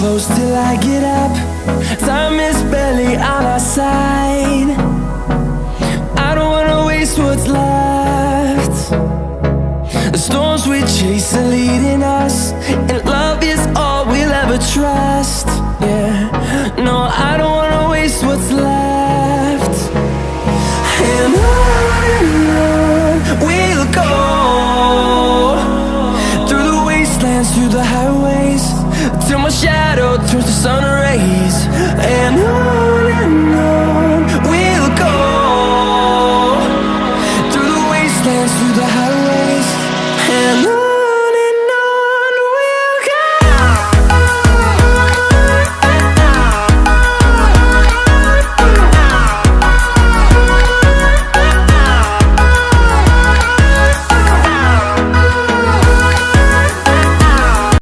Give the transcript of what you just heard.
close till I get up. Time is barely on our side. I don't wanna waste what's left. The storms we chase are leading us, and love is all we'll ever trust. Yeah, no, I don't wanna waste what's left. And on we'll go, through the wastelands, through the highways, till my shadow turns to sun rays. And on